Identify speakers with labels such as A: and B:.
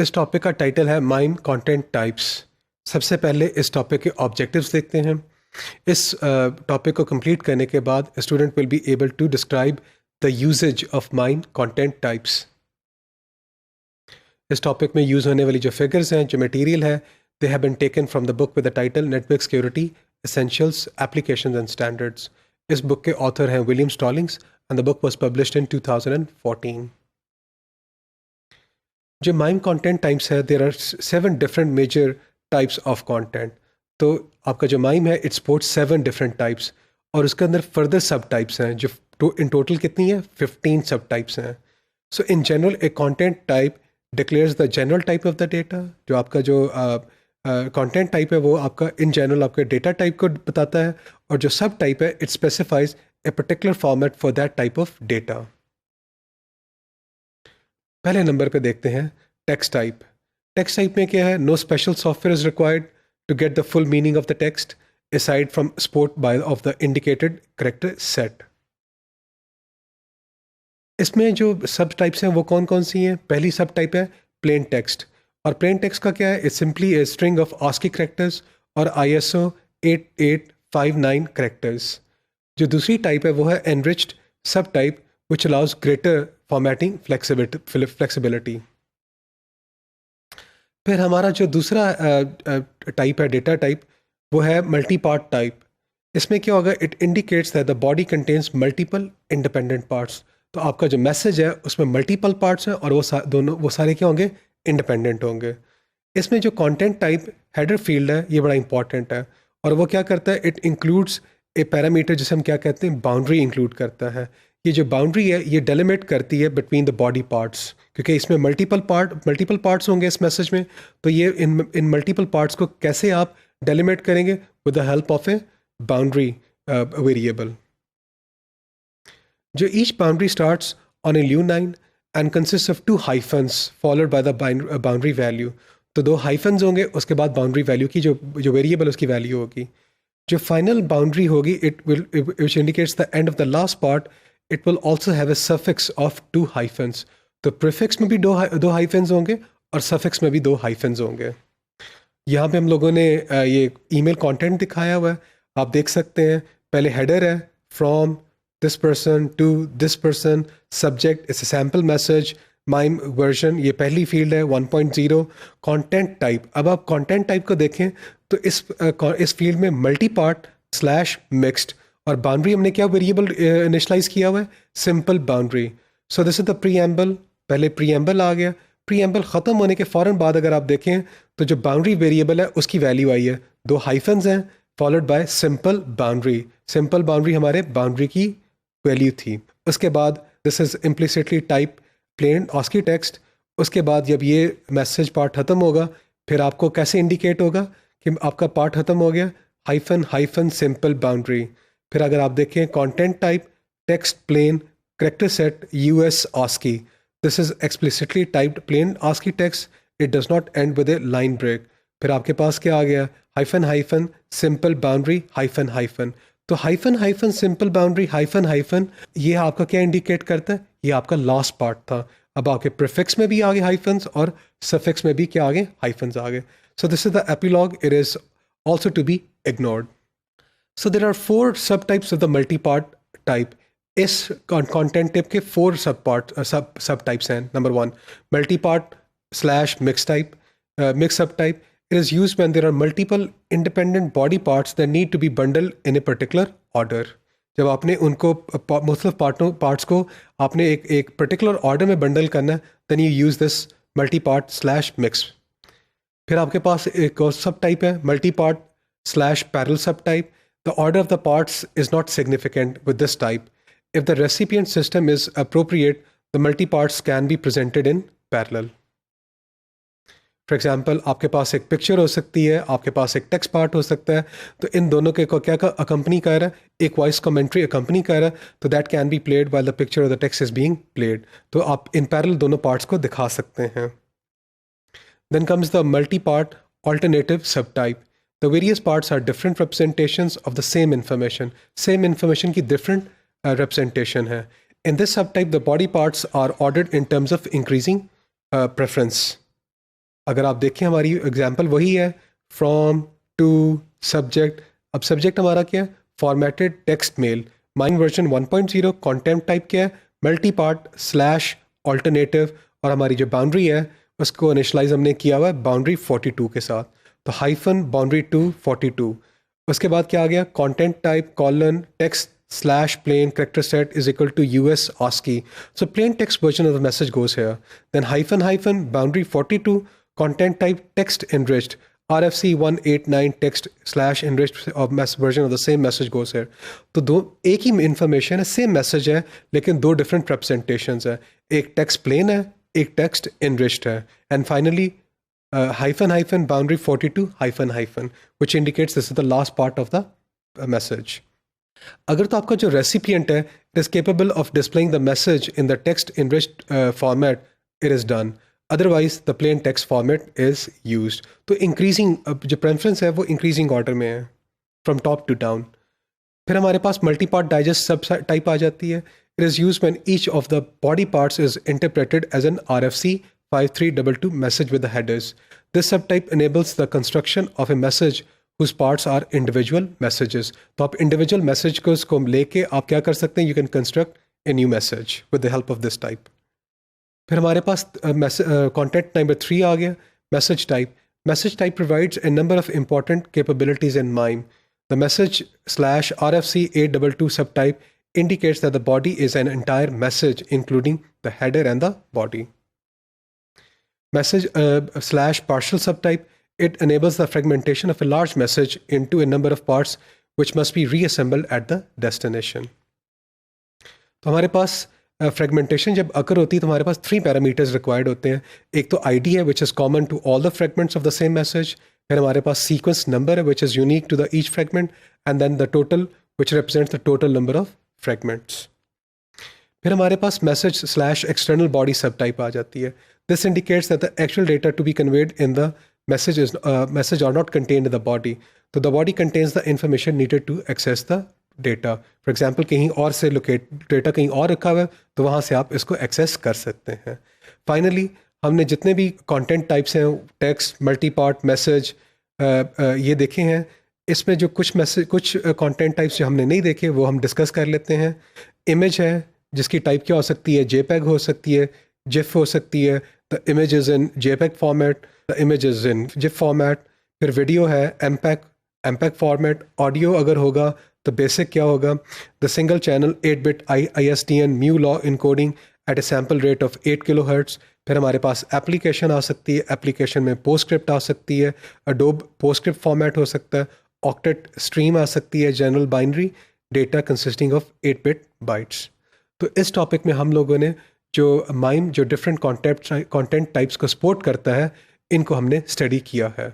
A: इस टॉपिक का टाइटल है माइम कंटेंट टाइप्स। सबसे पहले इस टॉपिक के ऑब्जेक्टिव्स देखते हैं। इस टॉपिक को कंप्लीट करने के बाद student will be able to describe the usages of MIME content types. इस टॉपिक में यूज़ होने वाली जो फिगर्स हैं, जो मटेरियल है, they have been taken from the book with the title network security essentials applications and standards. इस book के ऑथर हैं William Stallings and the book was published in 2014। जो माइम कंटेंट टाइप्स है, there are 7 different major types of content. तो आपका जो mime है it supports 7 different types और उसके अंदर फर्दर सब टाइप्स हैं जो इन टोटल कितनी है 15 सब टाइप्स हैं। So in general a content type declares the general type of the data. जो आपका जो कंटेंट टाइप है वो आपका इन जनरल आपके डेटा टाइप को बताता है, और जो सब टाइप है it specifies a particular format for that type of data. पहले नंबर पे देखते हैं टेक्स्ट टाइप। टेक्स्ट टाइप में क्या है? No special software is required to get the full meaning of the text aside from support by of the indicated character set। इसमें जो सब टाइप्स हैं वो कौन कौन सी हैं? पहली सब टाइप है प्लेन टेक्स्ट, और प्लेन टेक्स्ट का क्या है? It's simply a string of ASCII characters और ISO 8859 कैरेक्टर्स। जो दूसरी टाइप है वो है एनरिच्ड सब type which allows greater formatting flexibility. फिर हमारा जो दूसरा टाइप है डेटा टाइप वो है मल्टी पार्ट टाइप। इसमें क्या होगा? It indicates that the body contains multiple independent parts. तो आपका जो मैसेज है उसमें मल्टीपल पार्ट्स हैं और वो सारे क्या होंगे? इंडिपेंडेंट होंगे। इसमें जो कंटेंट टाइप हेडर फील्ड है ये बड़ा इंपॉर्टेंट है, और वो क्या करता है? इट इंक्लूड्स ए पैरामीटर जिसे हम क्या कहते हैं? बाउंड्री इंक्लूड करता है। ये जो बाउंड्री है ये डेलिमिट करती है बिटवीन द बॉडी पार्ट्स, क्योंकि इसमें मल्टीपल पार्ट्स होंगे इस मैसेज में। तो ये इन मल्टीपल पार्ट्स को कैसे आप डेलिमिट करेंगे? With the help of a boundary variable. जो each boundary starts on a new line and consist of 2 hyphens followed by the boundary value. तो 2 हाइफन्स होंगे, उसके बाद बाउंड्री वैल्यू की जो वेरिएबल उसकी वैल्यू होगी। जो फाइनल बाउंड्री होगी it will which indicates the end of the last part, it will also have a suffix of 2 hyphens. तो प्रीफिक्स में भी दो हाइफन्स होंगे और सफिक्स में भी 2 हाइफन्स होंगे। यहाँ पे हम लोगों ने ये ईमेल कंटेंट दिखाया हुआ है, आप देख सकते हैं। पहले हेडर है from this person to this person, subject it's a sample message, MIME version ये पहली फील्ड है 1.0। कंटेंट टाइप, अब आप कंटेंट टाइप को देखें तो इस फील्ड में मल्टी पार्ट स्लैश मिक्स्ड, और बाउंड्री हमने क्या वेरिएबल इनिशलाइज किया हुआ है? Simple boundary. So this is the preamble. पहले प्रीएम्बल आ गया, प्रीएम्बल ख़त्म होने के फ़ौरन बाद अगर आप देखें तो जो बाउंड्री वेरिएबल है उसकी वैल्यू आई है, 2 हाइफन्स हैं followed by simple boundary. Simple boundary हमारे बाउंड्री की वैल्यू थी। उसके बाद this is implicitly type plain ASCII text. उसके बाद जब ये मैसेज पार्ट ख़त्म होगा फिर आपको कैसे इंडिकेट होगा कि आपका पार्ट ख़त्म हो गया? Hyphen hyphen simple boundary. फिर अगर आप देखें content type text plain character set US ASCII, this is explicitly typed plain ASCII text, it does not end with a line break। फिर आपके पास क्या आ गया? Hyphen hyphen simple boundary hyphen hyphen. तो hyphen hyphen simple boundary hyphen hyphen ये आपका क्या indicate करता है? ये आपका लास्ट पार्ट था। अब आपके प्रीफिक्स में भी आ गए हाइफन्स और सफिक्स में भी क्या आ गए? हाइफन्स आ गए। So this is the epilogue, it is also to be ignored. So there are 4 sub types of the multi part type. इस कंटेंट टाइप के 4 सब टाइप्स हैं। Number 1 multi part slash mix type, mix sub type. It is use when there are multiple independent body parts that need to be bundle in a particular order. जब आपने उनको मुख्तलिफ parts को आपने एक particular order में bundle करना है, then you use this multi part slash mix. फिर आपके पास एक और सब टाइप है multi part slash parallel sub type. The order of the parts is not significant with this type. If the recipient system is appropriate, the multi-parts can be presented in parallel. For example, आपके पास एक picture हो सकती है, आपके पास एक text part हो सकता है, तो इन दोनों के को क्या अकम्पनी कर रहा है? एक वॉइस कमेंट्री अकम्पनी कर रहा है, तो that can be played while the picture और the text is being played. तो आप इन पैरेलल दोनों पार्ट्स को दिखा सकते हैं। Then comes the multi-part alternative subtype. The various parts are different representations of the same information. Same information की different representation है। In this subtype, the body parts are ordered in terms of increasing preference. अगर आप देखें हमारी example वही है, from to subject. अब subject हमारा क्या है, formatted text mail, MIME version 1.0। Content type क्या है, मल्टी पार्ट स्लैश ऑल्टरनेटिव। और हमारी जो बाउंड्री है उसको इनिशलाइज हमने किया हुआ है बाउंड्री 42 के साथ, तो हाइफन बाउंड्री 42। उसके बाद क्या आ गया, content type colon text slash plain character set is equal to US ASCII. So plain text version of the message goes here. Then hyphen hyphen boundary 42 content type text enriched RFC 189 text slash enriched of version of the same message goes here. तो दो एक ही information है, same message है, लेकिन दो different representations है। एक text plane है, एक टेक्स्ट enriched है। And finally hyphen hyphen boundary 42 hyphen hyphen which indicates this is the last part of the message. अगर तो आपका जो रेसिपिएंट है it is capable of displaying the message in the text enriched format, it is done. Otherwise the plain text format is used. तो increasing जो preference है वो increasing order में है, फ्रॉम टॉप टू डाउन। फिर हमारे पास multi part digest sub type आ जाती है। It is use when each of the body parts is interpreted as an RFC 5322 message with the headers. This sub type enables the construction of a message whose parts are individual messages. तो आप individual message को उसको लेके आप क्या कर सकते हैं, you can construct a new message with the help of this type. फिर हमारे पास content number 3 आ गया, message type. Message type provides a number of important capabilities in MIME. The message slash RFC 822 subtype indicates that the body is an entire message including the header and the body. Message slash partial subtype, it enables the fragmentation of a large message into a number of parts which must be reassembled at the destination. तो हमारे पास fragmentation जब अकर होती है तो हमारे पास 3 parameters required होते हैं। एक तो आईडी है which is common to all the fragments of the same message. फिर हमारे पास सीक्वेंस नंबर है which is unique to the each fragment, and then the total which represents the total number of fragments. फिर हमारे पास message slash external body sub type आ जाती है। This indicates that the actual data to be conveyed in the message are not contained in the body. So the body contains the information needed to access the data. For example, कहीं और से data कहीं और रखा हुआ है तो वहाँ से आप इसको एक्सेस कर सकते हैं। फाइनली हमने जितने भी कंटेंट टाइप्स हैं, टेक्स्ट, मल्टी पार्ट, मैसेज, ये देखे हैं। इसमें जो कुछ कंटेंट टाइप्स जो हमने नहीं देखे वो हम डिस्कस कर लेते हैं। इमेज है जिसकी टाइप क्या हो सकती है, JPEG हो सकती है, GIF हो सकती है। The image is in JPEG format, the image is in GIF format. फिर वीडियो है MPEG फॉर्मेट। ऑडियो अगर होगा तो बेसिक क्या होगा, the single channel 8-bit ISDN mu law encoding at a sample rate of 8 kHz। फिर हमारे पास application आ सकती है, एप्लीकेशन में पोस्टस्क्रिप्ट आ सकती है, अडोब पोस्टस्क्रिप्ट फॉर्मेट हो सकता है, ऑक्टेट स्ट्रीम आ सकती है, general binary data consisting of 8-bit bytes. तो इस टॉपिक में हम लोगों ने जो माइम जो डिफरेंट कंटेंट टाइप्स को सपोर्ट करता है इनको हमने स्टडी किया है।